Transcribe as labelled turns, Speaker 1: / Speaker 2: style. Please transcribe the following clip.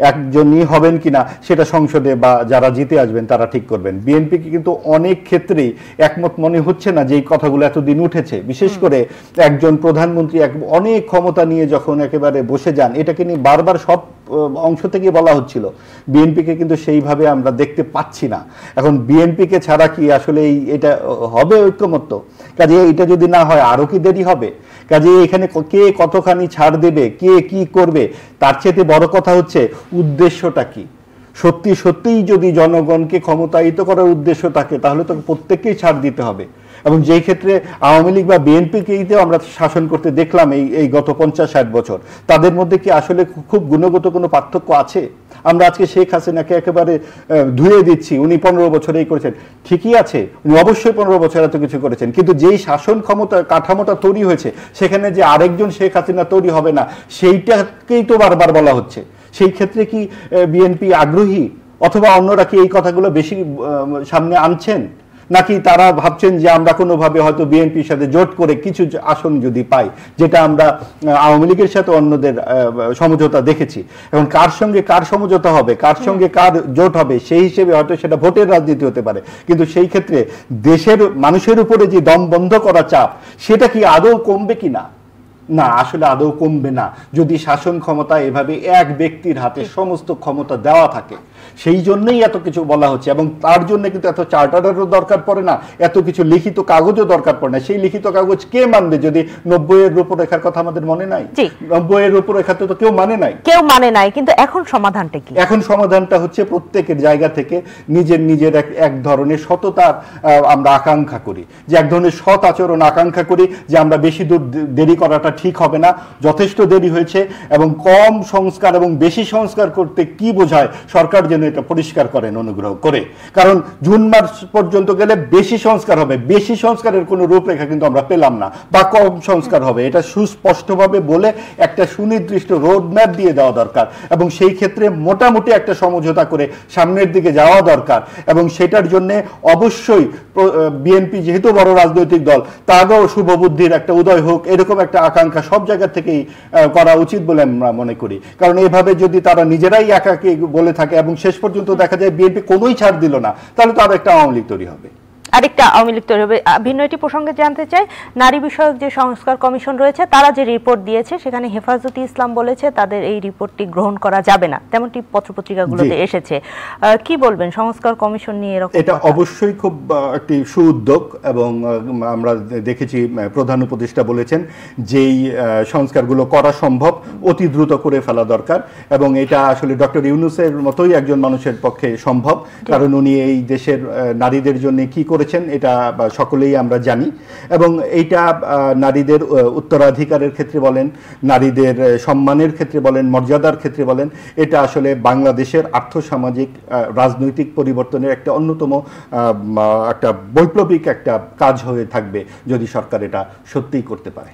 Speaker 1: একজনই হবেন কিনা সেটা সংসদে বা যারা জিতে আসবেন তারা ঠিক করবেন। বিএনপিকে কিন্তু অনেক ক্ষেত্রেই একমত মনে হচ্ছে না যে এই কথাগুলো এতদিন উঠেছে, বিশেষ করে একজন প্রধানমন্ত্রী অনেক ক্ষমতা নিয়ে যখন একেবারে বসে যান, এটাকে নিয়ে বারবার সব অংশ থেকে বলা হচ্ছিল। বিএনপিকে কিন্তু সেইভাবে আমরা দেখতে পাচ্ছি না। এখন বিএনপিকে ছাড়া কি আসলে এটা হবে ঐক্যমত্য? কাজে এটা যদি না হয় আরো কি দেরি হবে? কাজে এখানে কে কতখানি ছাড় দেবে, কে কি করবে, তার চেয়ে বড় কথা হচ্ছে উদ্দেশ্যটা কি। সত্যি সত্যিই যদি জনগণকে ক্ষমতায়িত করার উদ্দেশ্য থাকে তাহলে তো প্রত্যেককেই ছাড় দিতে হবে। এবং যেই ক্ষেত্রে আওয়ামী লীগ বা বিএনপিকেইতেও আমরা শাসন করতে দেখলাম এই গত 50-60 বছর, তাদের মধ্যে কি আসলে খুব গুণগত কোনো পার্থক্য আছে? আমরা আজকে শেখ হাসিনাকে একেবারে ধুয়ে দিচ্ছি, উনি 15 বছরেই করেছেন, ঠিকই আছে, উনি অবশ্যই 15 বছর এত কিছু করেছেন, কিন্তু যেই শাসন ক্ষমতা কাঠামোটা তৈরি হয়েছে সেখানে যে আরেকজন শেখ হাসিনা তৈরি হবে না সেইটাকেই তো বারবার বলা হচ্ছে। সেই ক্ষেত্রে কি বিএনপি আগ্রহী, অথবা অন্যরা কি এই কথাগুলো বেশি সামনে আনছেন, নাকি তারা ভাবছেন যে আমরা কোনোভাবে হয়তো বিএনপির সাথে জোট করে কিছু আসন যদি পাই, যেটা আমরা আওয়ামী লীগের সাথে অন্যদের সমঝোতা দেখেছি। এখন কার সঙ্গে কার সমঝোতা হবে, কার সঙ্গে কার জোট হবে, সেই হিসেবে হয়তো সেটা ভোটের রাজনীতি হতে পারে, কিন্তু সেই ক্ষেত্রে দেশের মানুষের উপরে যে দম বন্ধ করা চাপ, সেটা কি আদৌ কমবে কিনা? না, আসলে আদৌ কমবে না যদি শাসন ক্ষমতা এভাবে এক ব্যক্তির হাতে সমস্ত ক্ষমতা দেওয়া থাকে। সেই জন্যই এত কিছু বলা হচ্ছে, এবং তার জন্য কিন্তু এত চার্টারেরও দরকার পড়ে না, এত কিছু লিখিত কাগজও দরকার পড়ে না। সেই লিখিত কাগজ কে মানবে যদি 90-এর রূপরেখার কথা আমাদের মনে নাই? 90-এর রূপরেখা তো কেউ মানে নাই,
Speaker 2: কিন্তু এখন সমাধানটা কি?
Speaker 1: এখন সমাধানটা হচ্ছে প্রত্যেকের জায়গা থেকে নিজের এক ধরনের সততার আমরা আকাঙ্ক্ষা করি, যে এক ধরনের সৎ আচরণ আকাঙ্ক্ষা করি, যে আমরা বেশি দূর দেরি করাটা ঠিক হবে না, যথেষ্ট দেরি হয়েছে, এবং কম সংস্কার এবং বেশি সংস্কার করতে কি বোঝায় সরকার যেন এটা পরিষ্কার করেন অনুগ্রহ করে। কারণ জুন মাস পর্যন্ত গেলে বেশি সংস্কার হবে, বেশি সংস্কারের কোনো রূপরেখা কিন্তু আমরা পেলাম না, বা কম সংস্কার হবে এটা সুস্পষ্টভাবে বলে একটা সুনির্দিষ্ট রোডম্যাপ দিয়ে দেওয়া দরকার, এবং সেই ক্ষেত্রে মোটামুটি একটা সমঝোতা করে সামনের দিকে যাওয়া দরকার। এবং সেটার জন্য অবশ্যই বিএনপি যেহেতু বড় রাজনৈতিক দল, তারও শুভবুদ্ধির একটা উদয় হোক, এরকম একটা আকাঙ্ক্ষা সব জায়গা থেকেই করা উচিত বলে আমরা মনে করি। কারণ এভাবে যদি তারা নিজেরাই একাকে বলে থাকে এবং শেষ পর্যন্ত দেখা যায় বিএনপি কোনোই ছাড় দিল না, তাহলে তো আর একটা আওয়ামী লীগ তৈরি হবে,
Speaker 2: আরেকটা আওয়ামী লীগ তৈরি হবে। ভিন্ন একটি প্রসঙ্গে জানতে চাই, নারী বিষয়ক যে সংস্কার কমিশন রয়েছে তারা যে রিপোর্ট দিয়েছে, সেখানে হেফাজতে ইসলাম বলেছে তাদের এই রিপোর্টটি গ্রহণ করা যাবে না, তেমনটি পত্রপত্রিকাগুলোতে এসেছে। কি বলবেন সংস্কার কমিশন নিয়ে?
Speaker 1: এটা অবশ্যই খুব একটি সুউদ্যোগ, এবং আমরা দেখেছি প্রধান উপদেষ্টা বলেছেন যেই সংস্কারগুলো করা সম্ভব অতি দ্রুত করে ফেলা দরকার, এবং এটা আসলে ডক্টর ইউনূসের মতোই একজন মানুষের পক্ষে সম্ভব, কারণ উনি এই দেশের নারীদের জন্য কি করেছেন এটা সকলেই আমরা জানি। এবং এইটা নারীদের উত্তরাধিকারের ক্ষেত্রে বলেন, নারীদের সম্মানের ক্ষেত্রে বলেন, মর্যাদার ক্ষেত্রে বলেন, এটা আসলে বাংলাদেশের আর্থসামাজিক রাজনৈতিক পরিবর্তনের একটা অন্যতম একটা বৈপ্লবিক একটা কাজ হয়ে থাকবে যদি সরকার এটা সত্যিই করতে পারে।